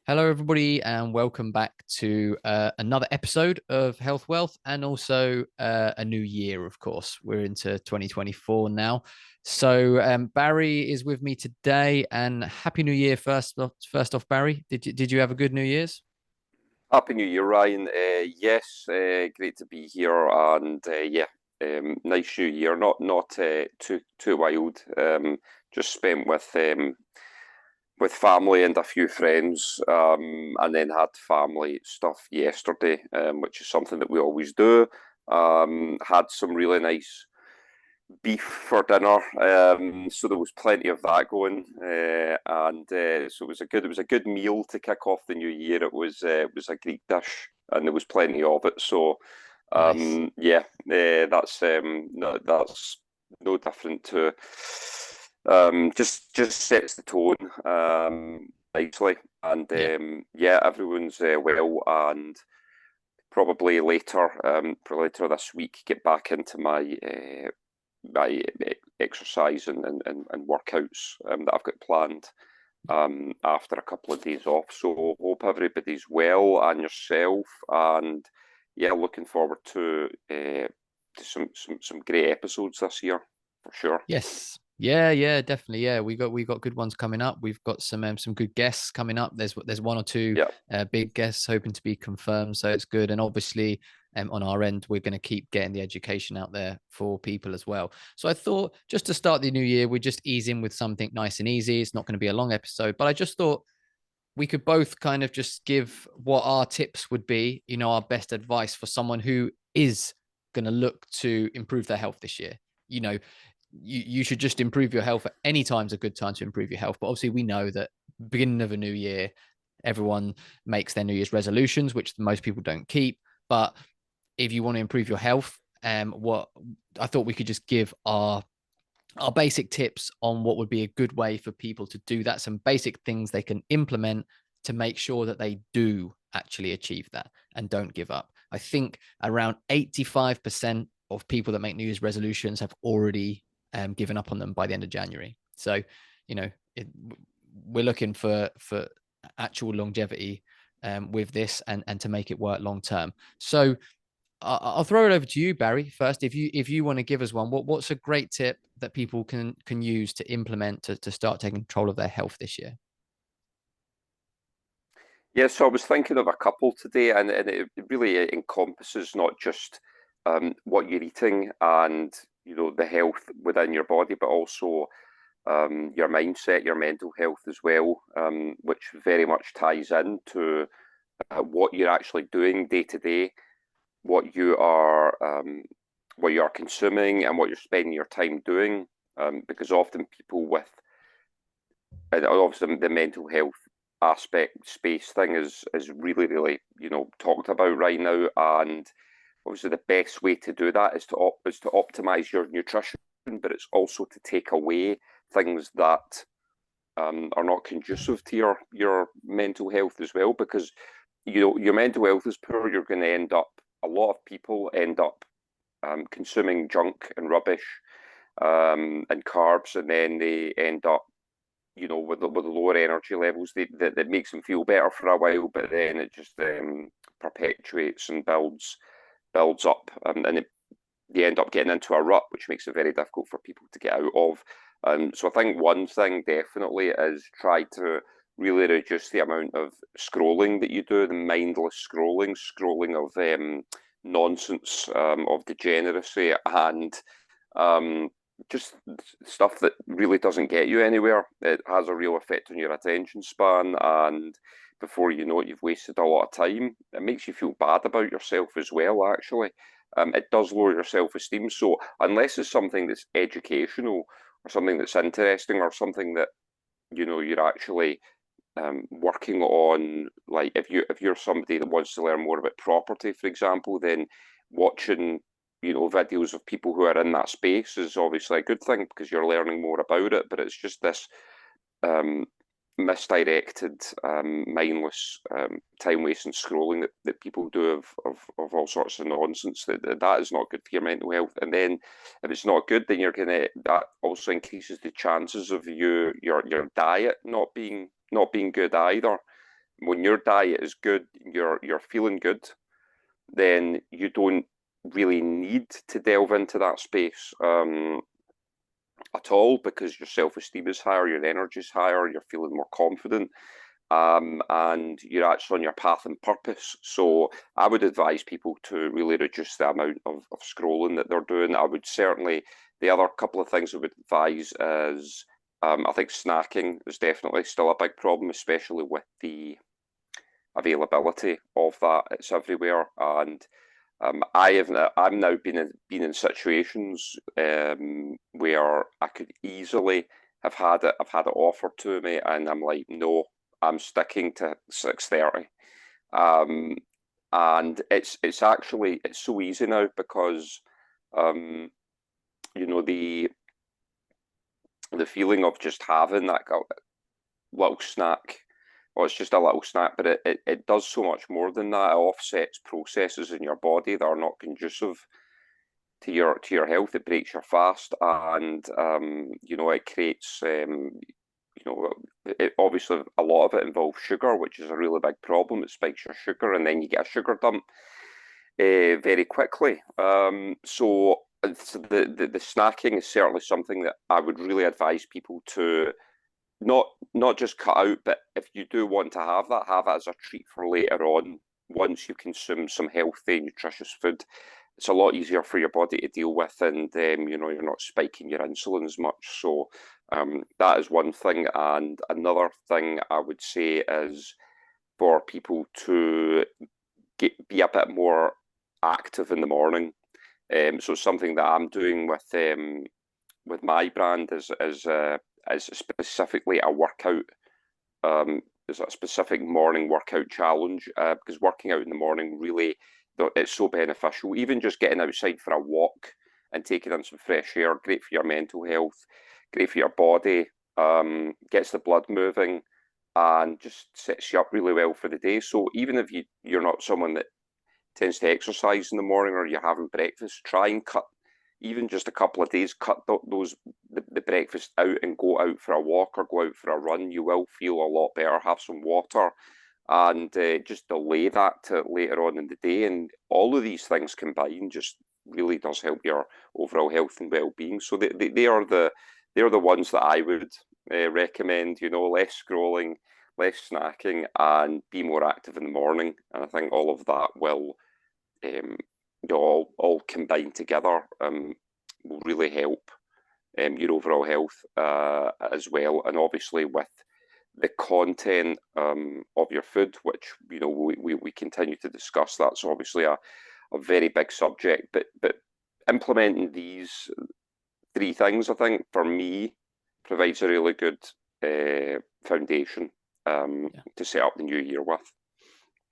Hello, everybody, and welcome back to another episode of Health Wealth and also a new year, of course. We're into 2024 now. So, Barry is with me today, and Happy New Year first off, Barry. Did you have a good New Year's? Happy New Year, Ryan. Yes, great to be here, and nice New Year. Not too wild. Just spent with family and a few friends, and then had family stuff yesterday, which is something that we always do. Had some really nice beef for dinner, so there was plenty of that going, so it was a good meal to kick off the new year. It was a Greek dish, and there was plenty of it. So, Nice. that's no different to just sets the tone nicely, and Yeah. everyone's well, and probably later this week get back into my exercise and workouts that I've got planned after a couple of days off. So hope everybody's well and yourself, and looking forward to some great episodes this year for sure. Yes. Yeah, definitely. Yeah, we got good ones coming up. We've got some good guests coming up. There's one or two Yeah. big guests hoping to be confirmed, so it's good. And obviously, on our end, we're going to keep getting the education out there for people as well. So I thought just to start the new year, we just ease in with something nice and easy. It's not going to be a long episode, but I just thought we could both kind of just give what our tips would be, our best advice for someone who is going to look to improve their health this year. You know, you should just improve your health. At any time's a good time to improve your health. But obviously, we know that beginning of a new year, everyone makes their New Year's resolutions, which most people don't keep. But if you want to improve your health, what I thought we could just give our basic tips on what would be a good way for people to do that, some basic things they can implement to make sure that they do actually achieve that and don't give up. I think around 85% of people that make New Year's resolutions have already given up on them by the end of January. So, you know, it, we're looking for actual longevity with this and to make it work long term. So I'll throw it over to you, Barry. First, if you want to give us one, what's a great tip that people can use to implement to start taking control of their health this year? Yeah, so I was thinking of a couple today, and it really encompasses not just what you're eating and the health within your body, but also your mindset, your mental health as well, which very much ties into what you're actually doing day to day, what you are what you are consuming, and what you're spending your time doing. Because often people with and obviously the mental health aspect space thing is really talked about right now, and obviously the best way to do that is to optimize your nutrition, but it's also to take away things that are not conducive to your mental health as well, because your mental health is poor. You're going to end up A lot of people end up consuming junk and rubbish and carbs, and then they end up with the lower energy levels. That makes them feel better for a while, but then it just perpetuates and builds up, they end up getting into a rut, which makes it very difficult for people to get out of. So I think one thing definitely is try to really reduce the amount of scrolling that you do, the mindless scrolling of nonsense, of degeneracy, and um, just stuff that really doesn't get you anywhere. It has a real effect on your attention span, and before you know it, you've wasted a lot of time. It makes you feel bad about yourself as well, actually. It does lower your self-esteem. So unless it's something that's educational or something that's interesting or something that you're actually working on, like if you're somebody that wants to learn more about property, for example, then watching videos of people who are in that space is obviously a good thing because you're learning more about it. But it's just this um, misdirected, mindless, time wasting scrolling that people do of all sorts of nonsense. That is not good for your mental health. And then if it's not good, then that also increases the chances of your diet not being good either. when your diet is good, you're feeling good, then you don't really need to delve into that space at all, because your self-esteem is higher, your energy is higher, you're feeling more confident, and you're actually on your path and purpose. So I would advise people to really reduce the amount of scrolling that they're doing. I would certainly, the other couple of things I would advise is, I think snacking is definitely still a big problem, especially with the availability of that. It's everywhere, and I'm now been in situations where I could easily have had it. I've had it offered to me, and I'm like, no, I'm sticking to 6:30. Um, and it's so easy now, because um, the feeling of just having that little snack. Well, it's just a little snack, but it does so much more than that. It offsets processes in your body that are not conducive to your health. It breaks your fast, and it creates obviously a lot of it involves sugar, which is a really big problem. It spikes your sugar, and then you get a sugar dump very quickly. So the snacking is certainly something that I would really advise people to not just cut out, but if you do want to have it as a treat for later on. Once you consume some healthy, nutritious food, it's a lot easier for your body to deal with, and you're not spiking your insulin as much. So that is one thing. And another thing I would say is for people to be a bit more active in the morning. So something that I'm doing with my brand is specifically a workout. Is a specific morning workout challenge, because working out in the morning really, it's so beneficial. Even just getting outside for a walk and taking in some fresh air, great for your mental health, great for your body, gets the blood moving, and just sets you up really well for the day. So even if you're not someone that tends to exercise in the morning, or you're having breakfast, try and cut, even just a couple of days, cut the breakfast out and go out for a walk or go out for a run. You will feel a lot better. Have some water, and just delay that to later on in the day. And all of these things combined just really does help your overall health and well-being. So they're the ones that I would recommend. Less scrolling, less snacking, and be more active in the morning. And I think all of that will all combined together will really help your overall health as well. And obviously with the content of your food, which we continue to discuss, that's obviously a very big subject. But implementing these three things, I think, for me, provides a really good foundation to set up the new year with.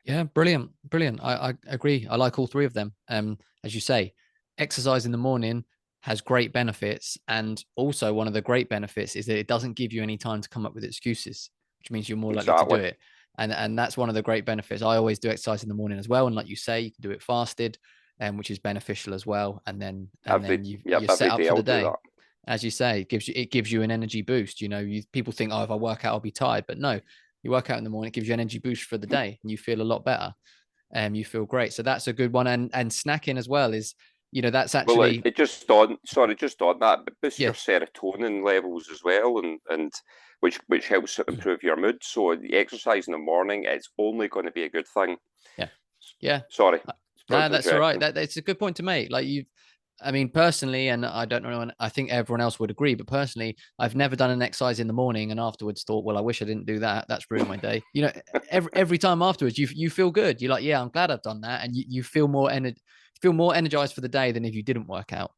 Yeah, brilliant, brilliant. I agree. I like all three of them. As you say, exercise in the morning has great benefits, and also one of the great benefits is that it doesn't give you any time to come up with excuses, which means you're more likely to do Exactly. it. And that's one of the great benefits. I always do exercise in the morning as well, and like you say, you can do it fasted, which is beneficial as well. And then you're set Every up day for I'll the do day. that. As you say, it gives you an energy boost. People think, oh, if I work out, I'll be tired, but no, you work out in the morning, it gives you an energy boost for the day, and you feel a lot better. You feel great. So that's a good one. And snacking as well is, that's Well, actually, just on that, but boosts yeah, your serotonin levels as well, and which helps improve your mood. So the exercise in the morning, it's only going to be a good thing. yeah, yeah. Sorry for No, that's all right. interjecting. That's a good point to make. Like I mean, personally, and I don't know, and I think everyone else would agree, but personally, I've never done an exercise in the morning and afterwards thought, well, I wish I didn't do that. That's ruined my day. Every time afterwards, you feel good. You're like, yeah, I'm glad I've done that, and you feel more energized for the day than if you didn't work out.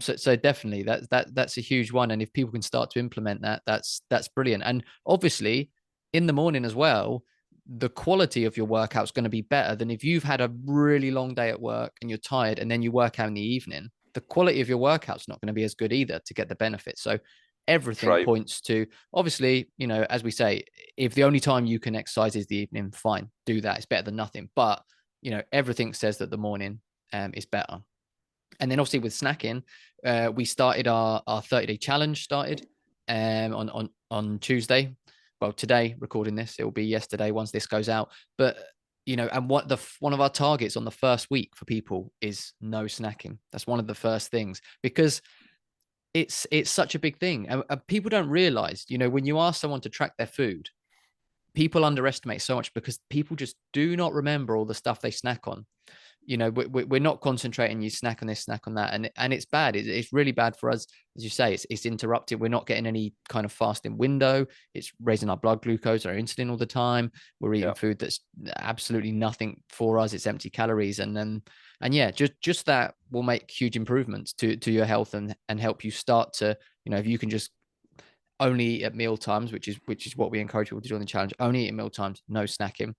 So definitely that's a huge one. And if people can start to implement that, that's brilliant. And obviously in the morning as well, the quality of your workout is going to be better than if you've had a really long day at work and you're tired and then you work out in the evening. The quality of your workout's not going to be as good either to get the benefits. So That's everything right. points to, obviously, as we say, if the only time you can exercise is the evening, fine, do that. It's better than nothing. But everything says that the morning is better. And then obviously with snacking, we started our 30-day challenge started on Tuesday. well, today recording this, it will be yesterday once this goes out. But and one of our targets on the first week for people is no snacking. That's one of the first things, because it's such a big thing, and people don't realize, when you ask someone to track their food, people underestimate so much because people just do not remember all the stuff they snack on. We're not concentrating. You snack on this, snack on that, and it's bad. It's really bad for us, as you say. It's interrupted. We're not getting any kind of fasting window. It's raising our blood glucose, our insulin all the time. We're eating food that's absolutely nothing for us. It's empty calories, and yeah, just that will make huge improvements to your health and help you start to, if you can just only at meal times, which is what we encourage people to do on the challenge. Only at meal times, no snacking,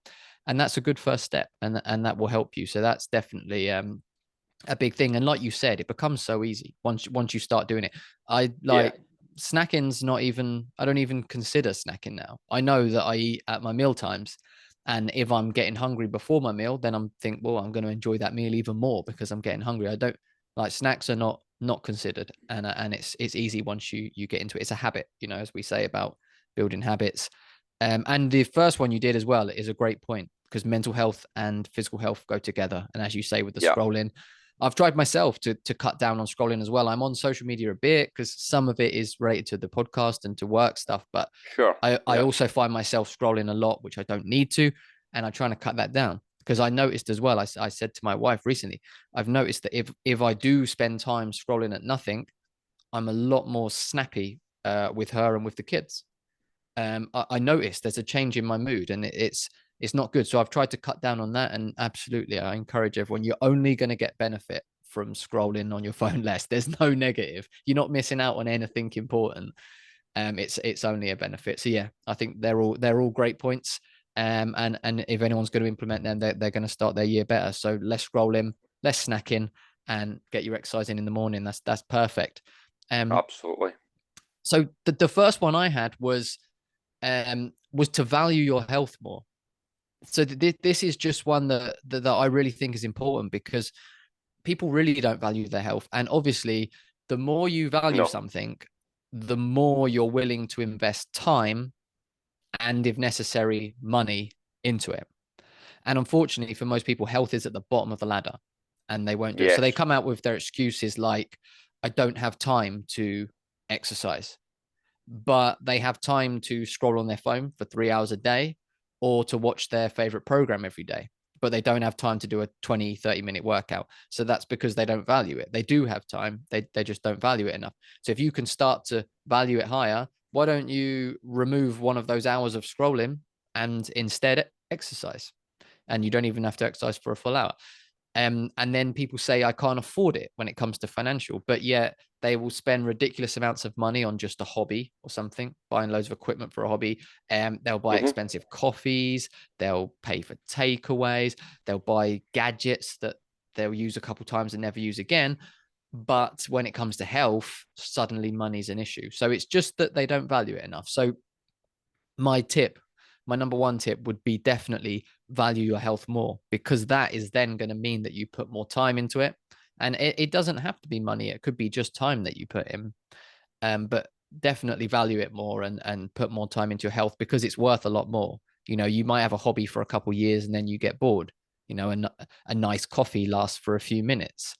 and that's a good first step, and that will help you. So that's definitely a big thing. And like you said, it becomes so easy once you start doing it. I like snacking's not even. I don't even consider snacking now. I know that I eat at my meal times. And if I'm getting hungry before my meal, then I'm think, well, I'm going to enjoy that meal even more because I'm getting hungry. I don't like snacks are not considered, and it's easy once you get into it. It's a habit, as we say about building habits. And the first one you did as well is a great point, because mental health and physical health go together. And as you say, with the Yeah. scrolling, I've tried myself to cut down on scrolling as well. I'm on social media a bit because some of it is related to the podcast and to work stuff, but Sure. I Yeah. also find myself scrolling a lot, which I don't need to, and I'm trying to cut that down. Because I noticed as well, I said to my wife recently, I've noticed that if I do spend time scrolling at nothing, I'm a lot more snappy with her and with the kids. I noticed there's a change in my mood, and it's not good. So I've tried to cut down on that, and absolutely, I encourage everyone. You're only going to get benefit from scrolling on your phone less. There's no negative. You're not missing out on anything important. It's only a benefit. So yeah, I think they're all great points. And if anyone's going to implement them, they're going to start their year better. So less scrolling, less snacking, and get your exercise in the morning. That's perfect. Absolutely. So the first one I had was to value your health more. So this is just one that I really think is important, because people really don't value their health. And obviously, the more you value No. something, the more you're willing to invest time and, if necessary, money into it. And unfortunately, for most people, health is at the bottom of the ladder and they won't do it. So they Yes. come out with their excuses like, I don't have time to exercise, but they have time to scroll on their phone for 3 hours a day or to watch their favorite program every day. But they don't have time to do a 20, 30-minute workout. So that's because they don't value it. They do have time. They just don't value it enough. So if you can start to value it higher, why don't you remove one of those hours of scrolling and instead exercise? And you don't even have to exercise for a full hour. And then people say, I can't afford it when it comes to financial, but yet they will spend ridiculous amounts of money on just a hobby or something, buying loads of equipment for a hobby. They'll buy Mm-hmm. expensive coffees, they'll pay for takeaways, they'll buy gadgets that they'll use a couple times and never use again. But when it comes to health, suddenly money's an issue. So it's just that they don't value it enough. So my tip, my number one tip would be definitely value your health more, because that is then going to mean that you put more time into it. And it doesn't have to be money. It could be just time that you put in. But definitely value it more and put more time into your health, because it's worth a lot more. You might have a hobby for a couple of years and then you get bored, and a nice coffee lasts for a few minutes.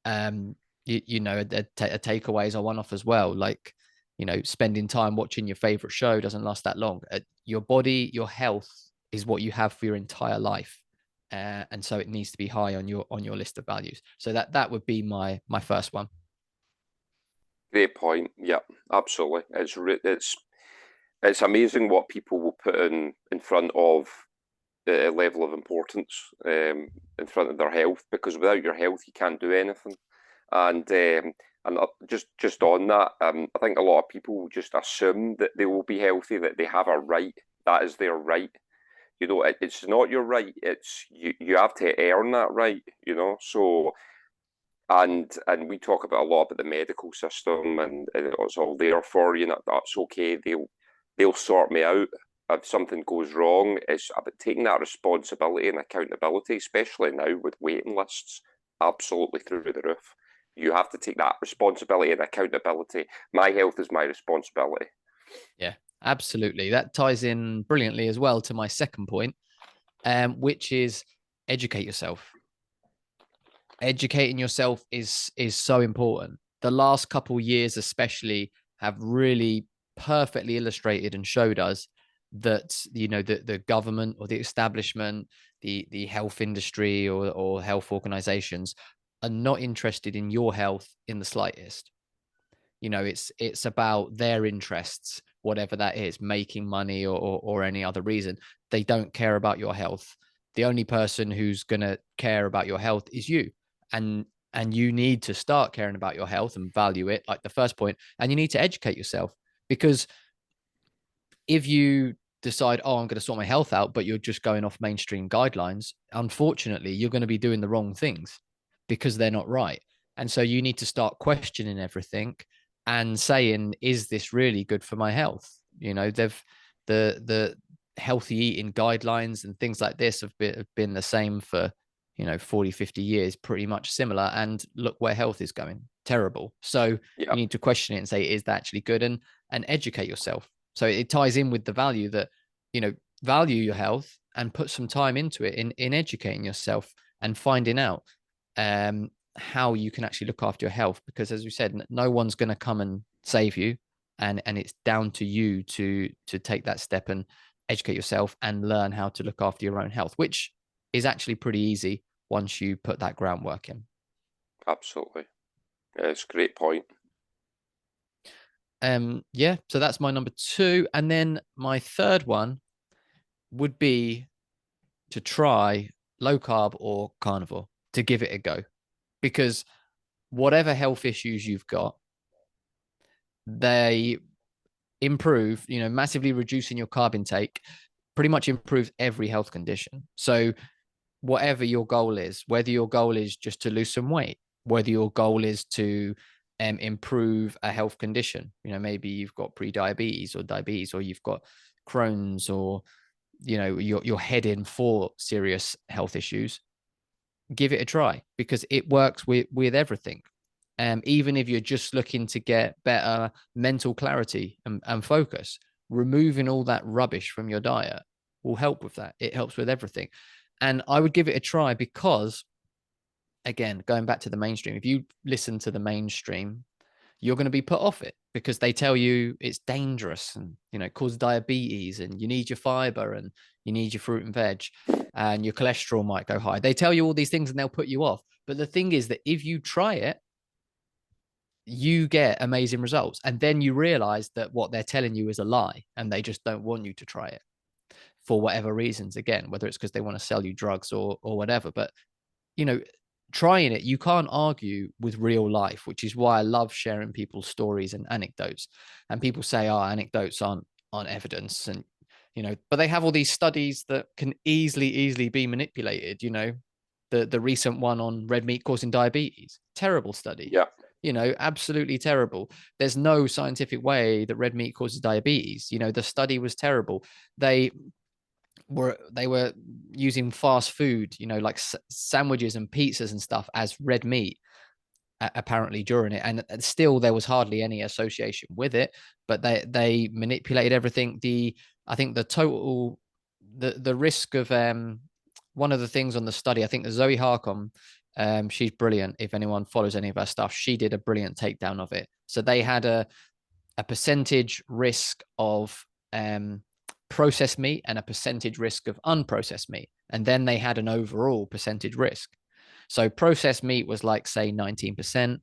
A takeaway is a one-off as well. Like, spending time watching your favorite show doesn't last that long. Your body, your health is what you have for your entire life. And so it needs to be high on your list of values. So that would be my first one. Great point. Yeah, absolutely. It's amazing what people will put in front of a level of importance in front of their health, because without your health you can't do anything. And just on that, I think a lot of people just assume that they will be healthy, that they have a right, that is their right. It's not your right. It's you have to earn that right. So and we talk about a lot about the medical system, and it's all there for you. That's okay. They'll sort me out if something goes wrong. It's about taking that responsibility and accountability, especially now with waiting lists absolutely through the roof. You have to take that responsibility and accountability. My health is my responsibility. Yeah, Absolutely. That ties in brilliantly as well to my second point, which is educate yourself. Educating yourself is so important. The last couple years, especially, have really perfectly illustrated and showed us that the government or the establishment, the health industry or health organizations are not interested in your health in the slightest. It's about their interests, whatever that is, making money or any other reason. They don't care about your health. The only person who's going to care about your health is you. And you need to start caring about your health and value it, like the first point. And you need to educate yourself, because if you decide, oh, I'm going to sort my health out, but you're just going off mainstream guidelines, unfortunately, you're going to be doing the wrong things because they're not right. And so you need to start questioning everything and saying, is this really good for my health? The healthy eating guidelines and things like this have been the same for 40, 50 years, pretty much similar. And look where health is going, terrible. So Yeah, you need to question it and say, is that actually good? And educate yourself. So it ties in with the value that, value your health and put some time into it in educating yourself and finding out how you can actually look after your health. Because as we said, no one's going to come and save you. And it's down to you to take that step and educate yourself and learn how to look after your own health, which is actually pretty easy once you put that groundwork in. absolutely. Yeah, it's a great point. Yeah, so that's my number two. And then my third one would be to try low carb or carnivore, to give it a go. Because whatever health issues you've got, they improve, massively reducing your carb intake pretty much improves every health condition. So whatever your goal is, whether your goal is just to lose some weight, whether your goal is to improve a health condition, maybe you've got pre-diabetes or diabetes, or you've got Crohn's, or you're heading for serious health issues, give it a try, because it works with everything. Even if you're just looking to get better mental clarity and focus, removing all that rubbish from your diet will help with that. It helps with everything. And I would give it a try because, again, going back to the mainstream, if you listen to the mainstream, you're going to be put off it because they tell you it's dangerous and it causes diabetes and you need your fiber and you need your fruit and veg and your cholesterol might go high. They tell you all these things and they'll put you off. But the thing is that if you try it, you get amazing results. And then you realize that what they're telling you is a lie and they just don't want you to try it for whatever reasons. Again, whether it's because they want to sell you drugs or whatever. But you know, trying it, you can't argue with real life, which is why I love sharing people's stories and anecdotes. And people say, oh, anecdotes aren't evidence. And, but they have all these studies that can easily be manipulated. The recent one on red meat causing diabetes, terrible study. Yeah, Absolutely terrible. There's no scientific way that red meat causes diabetes. The study was terrible. They were using fast food, like sandwiches and pizzas and stuff as red meat, apparently during it, and still there was hardly any association with it. But they manipulated everything. I think the total the risk of one of the things on the study, I think Zoe Harcom, she's brilliant. If anyone follows any of her stuff, she did a brilliant takedown of it. So they had a percentage risk of processed meat and a percentage risk of unprocessed meat. And then they had an overall percentage risk. So processed meat was like, say, 19%,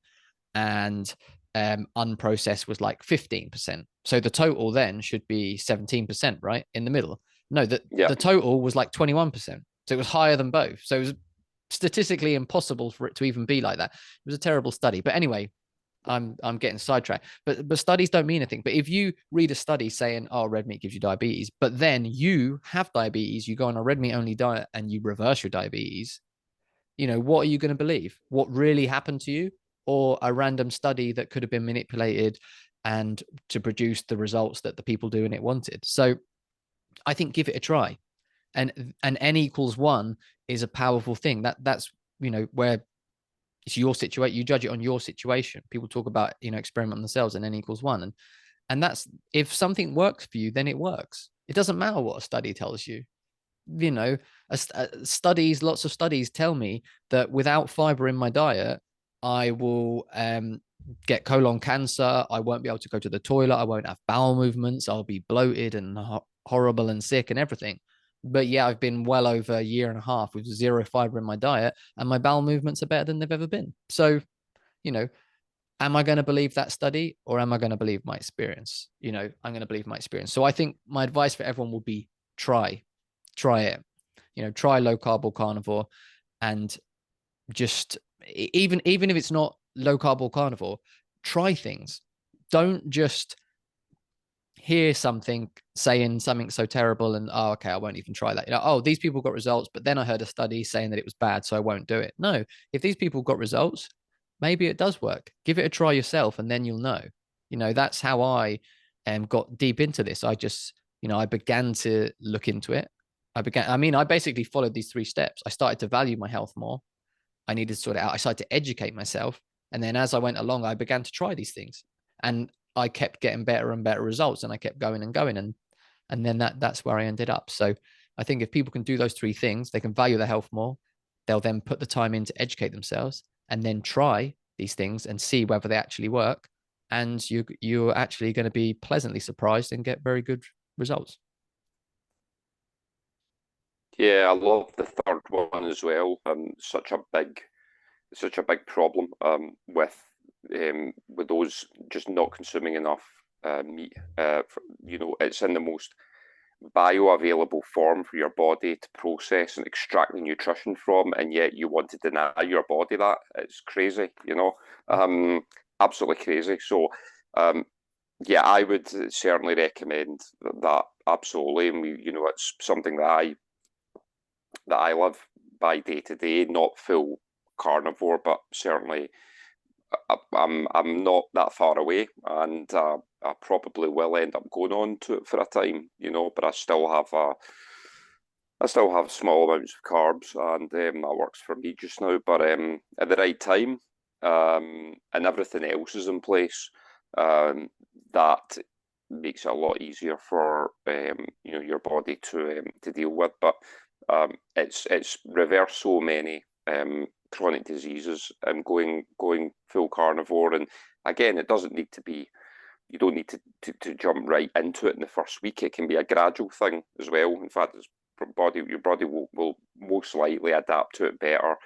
and unprocessed was like 15%. So the total then should be 17%, right? In the middle. No, yeah, the total was like 21%. So it was higher than both. So it was statistically impossible for it to even be like that. It was a terrible study. But anyway, I'm getting sidetracked. But studies don't mean anything. But if you read a study saying, oh, red meat gives you diabetes, but then you have diabetes, you go on a red meat only diet and you reverse your diabetes, what are you going to believe? What really happened to you, or a random study that could have been manipulated and to produce the results that the people doing it wanted? So I think give it a try. And n equals one is a powerful thing. That's where it's your situation. You judge it on your situation. People talk about experiment on themselves and n equals one. And And that's, if something works for you, then it works. It doesn't matter what a study tells you. You know, studies, lots of studies tell me that without fiber in my diet, I will get colon cancer. I won't be able to go to the toilet. I won't have bowel movements. I'll be bloated and horrible and sick and everything. But yeah, I've been well over a year and a half with zero fiber in my diet, and my bowel movements are better than they've ever been. So, you know, am I going to believe that study, or am I going to believe my experience? I'm going to believe my experience. So I think my advice for everyone will be try it. Try low carb or carnivore, and just, even if it's not low carb or carnivore, try things. Don't just hear something saying something so terrible and, oh, okay, I won't even try that. Oh, these people got results, but then I heard a study saying that it was bad, so I won't do it. No, if these people got results, maybe it does work. Give it a try yourself, and then you'll know. That's how I got deep into this. I began to look into it. I basically followed these 3 steps. I started to value my health more. I needed to sort it out. I started to educate myself. And then as I went along, I began to try these things. And I kept getting better and better results, and I kept going and going. And then that's where I ended up. So I think if people can do those 3 things, they can value their health more. They'll then put the time in to educate themselves, and then try these things and see whether they actually work. And you're actually going to be pleasantly surprised and get very good results. Yeah, I love the third one as well. Such a big problem with those just not consuming enough meat. It's in the most bioavailable form for your body to process and extract the nutrition from, and yet you want to deny your body that. It's crazy, um, absolutely crazy. So, um, yeah, I would certainly recommend that absolutely, and it's something that I live by day to day. Not full carnivore, but certainly I'm not that far away, and I probably will end up going on to it for a time, But I still have small amounts of carbs, and that works for me just now. But at the right time, and everything else is in place, that makes it a lot easier for your body to deal with. But it's reversed so many chronic diseases and going full carnivore. And again, it doesn't need to be. You don't need to jump right into it in the first week. It can be a gradual thing as well. In fact, your body will most likely adapt to it better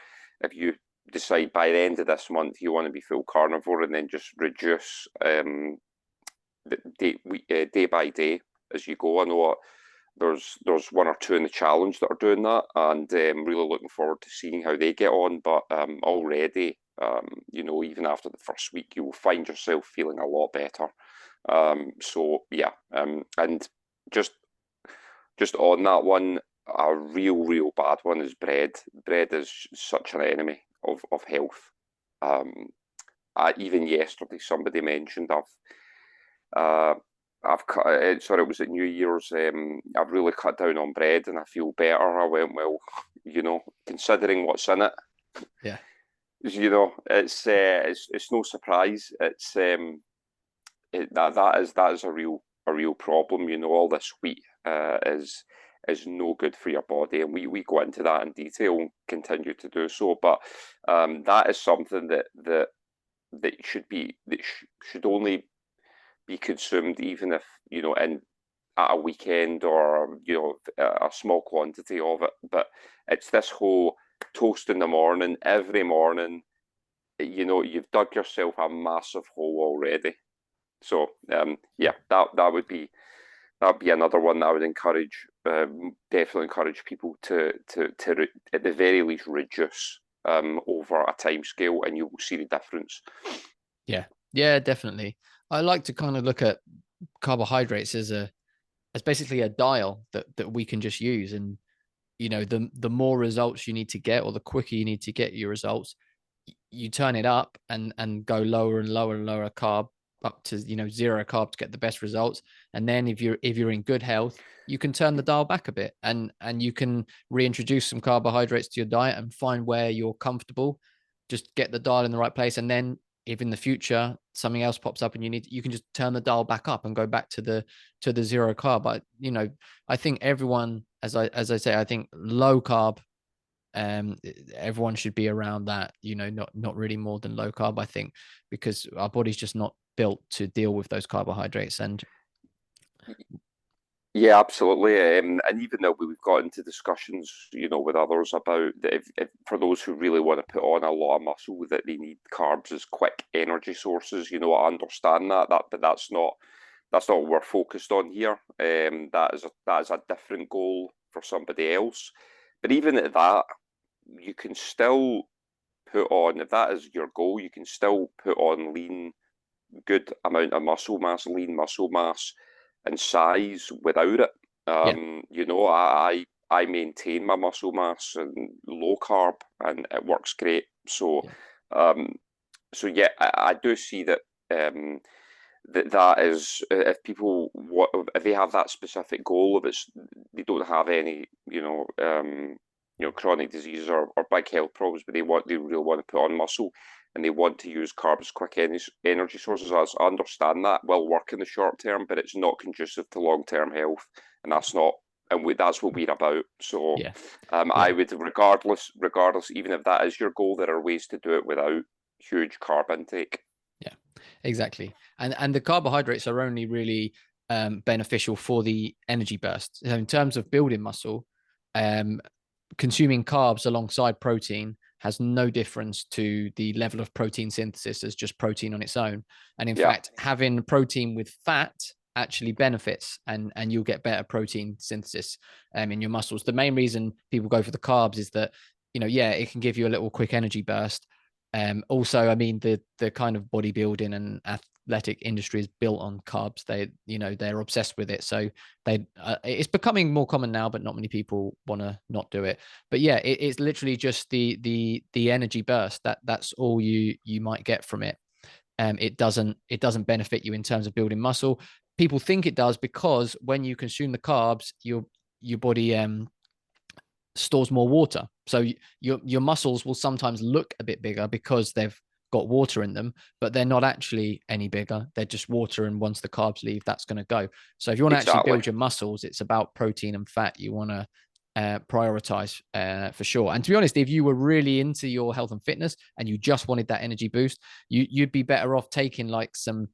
if you decide by the end of this month you want to be full carnivore, and then just reduce day by day as you go. I know there's one or two in the challenge that are doing that, and really looking forward to seeing how they get on. But already, even after the first week, you will find yourself feeling a lot better. So yeah, and just just on that one, a real bad one is bread. Bread is such an enemy of health. Um, even yesterday, somebody mentioned uh, I've cut it. Sorry, it was at New Year's. I've really cut down on bread, and I feel better. I went, well, considering what's in it, Yeah. it's no surprise. That is a real problem. All this wheat is no good for your body, and we go into that in detail and continue to do so. But that is something that should only be consumed, even if in at a weekend, or a small quantity of it. But it's this whole toast in the morning, every morning. You've dug yourself a massive hole already. So yeah, that would be another one that I would encourage, definitely encourage people to at the very least reduce over a time scale, and you will see the difference. Yeah. Yeah, definitely. I like to kind of look at carbohydrates as basically a dial that we can just use. And the more results you need to get, or the quicker you need to get your results, you turn it up and go lower and lower and lower carb, up to zero carb, to get the best results. And then if you're in good health, you can turn the dial back a bit, and you can reintroduce some carbohydrates to your diet and find where you're comfortable. Just get the dial in the right place, and then if in the future something else pops up and you can just turn the dial back up and go back to the zero carb. But I think everyone, as I say, I think low carb, everyone should be around that, not really more than low carb, I think, because our body's just not built to deal with those carbohydrates. And Yeah, absolutely. And even though we've got into discussions, with others about that, if for those who really want to put on a lot of muscle, that they need carbs as quick energy sources. I understand that, but that's not what we're focused on here. That is a different goal for somebody else. But even at that, you can still put on, if that is your goal, you can still put on good amount of muscle mass, lean muscle mass, and size without it. yeah, I maintain my muscle mass and low carb, and it works great. So, yeah, um, yeah, I do see that. That is, if people if they have that specific goal, if it's they don't have any chronic diseases or big health problems, but they really want to put on muscle, and they want to use carbs as quick energy sources. I understand that will work in the short term, but it's not conducive to long term health, and that's what we're about. So, yeah, I yeah, would, regardless, even if that is your goal, there are ways to do it without huge carb intake. yeah, exactly. And the carbohydrates are only really beneficial for the energy burst. So in terms of building muscle, um, consuming carbs alongside protein has no difference to the level of protein synthesis as just protein on its own. And in Yeah, fact, having protein with fat actually benefits, and you'll get better protein synthesis in your muscles. The main reason people go for the carbs is that, yeah, it can give you a little quick energy burst. Also, I mean, the kind of bodybuilding and athletic industry is built on carbs. They're obsessed with it. So it's becoming more common now, but not many people want to not do it. But yeah, it's literally just the energy burst. That's all you might get from it. It doesn't benefit you in terms of building muscle. People think it does because when you consume the carbs, your body stores more water. So your muscles will sometimes look a bit bigger because they've got water in them, but they're not actually any bigger. They're just water, and once the carbs leave, that's going to go. So if you want to actually exactly. build your muscles, it's about protein and fat. You want to prioritize for sure. And to be honest, if you were really into your health and fitness and you just wanted that energy boost, you'd be better off taking like some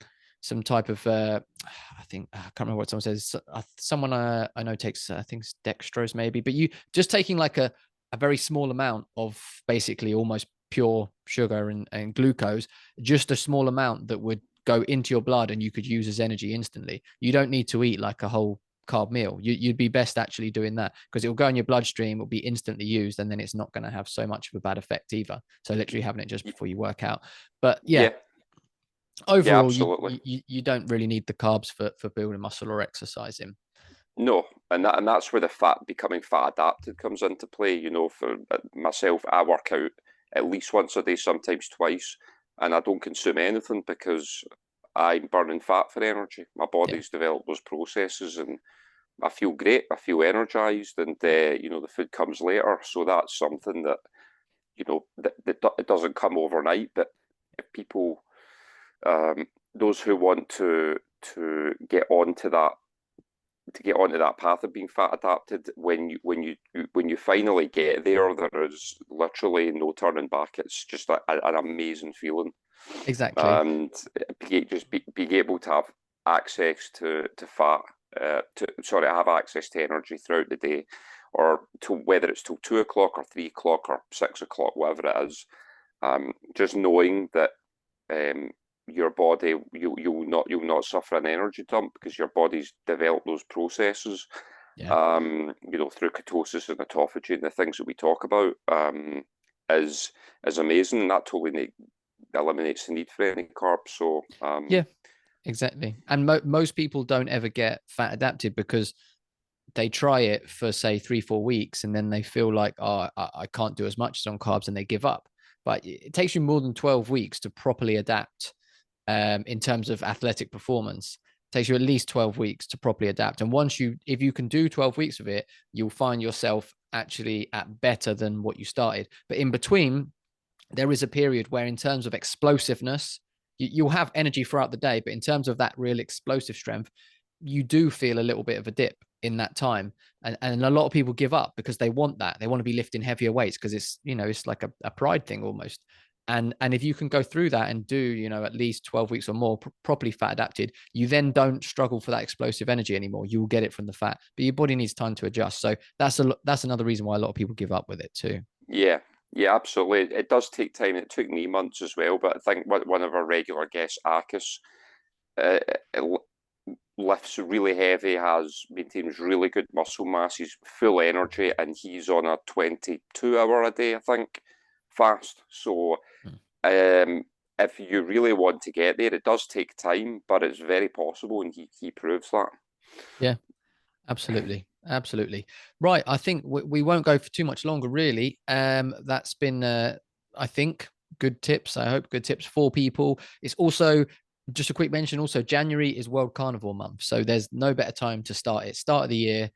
type of I think I can't remember what someone says. Someone I know takes I think it's dextrose maybe, but you just taking like a very small amount of basically almost pure sugar and glucose, just a small amount that would go into your blood and you could use as energy instantly. You don't need to eat like a whole carb meal. You'd be best actually doing that because it will go in your bloodstream, it'll be instantly used, and then it's not going to have so much of a bad effect either. So literally having it just before you work out. But yeah, Yeah, yeah, overall, absolutely. you don't really need the carbs for building muscle or exercising. No, and that's where the becoming fat adapted comes into play. For myself, I work out at least once a day, sometimes twice, and I don't consume anything because I'm burning fat for energy. My Yeah, body's developed those processes, and I feel great. I feel energized, and the food comes later. So that's something that it doesn't come overnight. But if people, those who want to get onto that path of being fat adapted, when you finally get there, there is literally no turning back. It's just an amazing feeling, exactly. and being able to have access to fat, have access to energy throughout the day, or to whether it's till 2 o'clock or 3 o'clock or 6 o'clock, whatever it is. Just knowing that um, your body, you'll not suffer an energy dump because your body's developed those processes, Yeah. through ketosis and autophagy and the things that we talk about, is is amazing, and that totally eliminates the need for any carbs. So, Yeah, exactly. And most people don't ever get fat adapted because they try it for say 3 4 weeks and then they feel like, oh, I can't do as much as on carbs, and they give up. But it takes you more than 12 weeks to properly adapt in terms of athletic performance. It takes you at least 12 weeks to properly adapt. And if you can do 12 weeks of it, you'll find yourself actually at better than what you started. But in between, there is a period where, in terms of explosiveness, you'll have energy throughout the day, but in terms of that real explosive strength, you do feel a little bit of a dip in that time. And a lot of people give up because they want that. They want to be lifting heavier weights because it's, it's like a pride thing almost. And if you can go through that and do, at least 12 weeks or more properly fat adapted, you then don't struggle for that explosive energy anymore. You will get it from the fat, but your body needs time to adjust. So that's another reason why a lot of people give up with it too. Yeah, yeah, absolutely. It does take time. It took me months as well, but I think one of our regular guests, Akis, uh, lifts really heavy, maintains really good muscle mass. He's full energy, and he's on a 22-hour a day, I think, fast. So, Mm. um, if you really want to get there, it does take time, but it's very possible, and he proves that. Yeah. Absolutely. Absolutely. Right. I think we won't go for too much longer, really. That's been, I think, good tips. I hope good tips for people. It's also just a quick mention. Also, January is World Carnivore Month. So there's no better time to start it. Start of the year,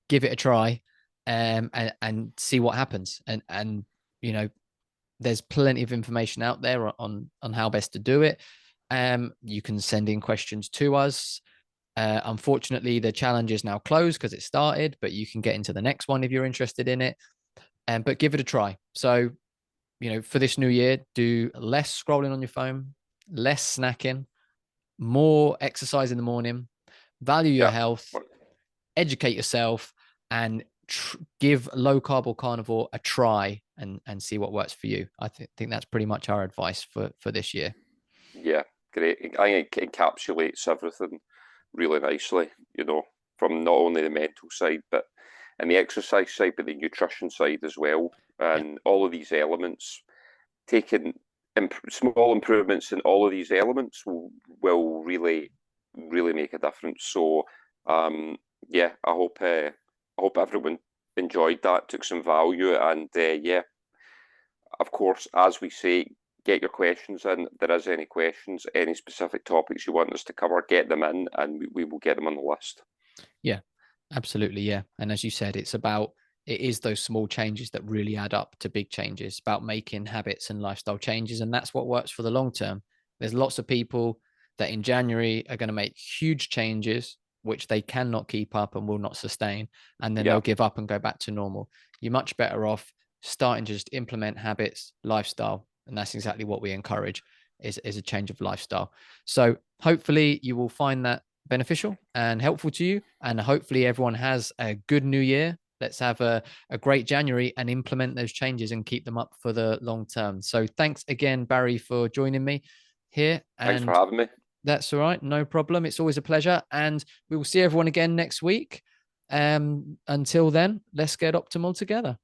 give it a try, and see what happens. And, you know, there's plenty of information out there on how best to do it. You can send in questions to us. Unfortunately, the challenge is now closed because it started, but you can get into the next one if you're interested in it. But give it a try. So, for this new year, do less scrolling on your phone, less snacking, more exercise in the morning, value your Yeah. health, educate yourself, and give low carb or carnivore a try and see what works for you. I think that's pretty much our advice for this year. Yeah, great. I think it encapsulates everything really nicely, from not only the mental side, but and the exercise side, but the nutrition side as well. Yeah. And all of these elements, taking small improvements in all of these elements will really, really make a difference. So, yeah, I hope everyone enjoyed that, took some value, and yeah, of course, as we say, get your questions in. If there is any questions, any specific topics you want us to cover, get them in, and we will get them on the list. Yeah, absolutely. Yeah. And as you said, it is those small changes that really add up to big changes, about making habits and lifestyle changes. And that's what works for the long term. There's lots of people that in January are going to make huge changes, which they cannot keep up and will not sustain. And then Yeah, they'll give up and go back to normal. You're much better off starting to just implement habits, lifestyle. And that's exactly what we encourage is a change of lifestyle. So hopefully you will find that beneficial and helpful to you. And hopefully everyone has a good new year. Let's have a great January and implement those changes and keep them up for the long term. So thanks again, Barry, for joining me here. thanks for And having me. that's all right. No problem. It's always a pleasure. And we will see everyone again next week. Until then, let's get optimal together.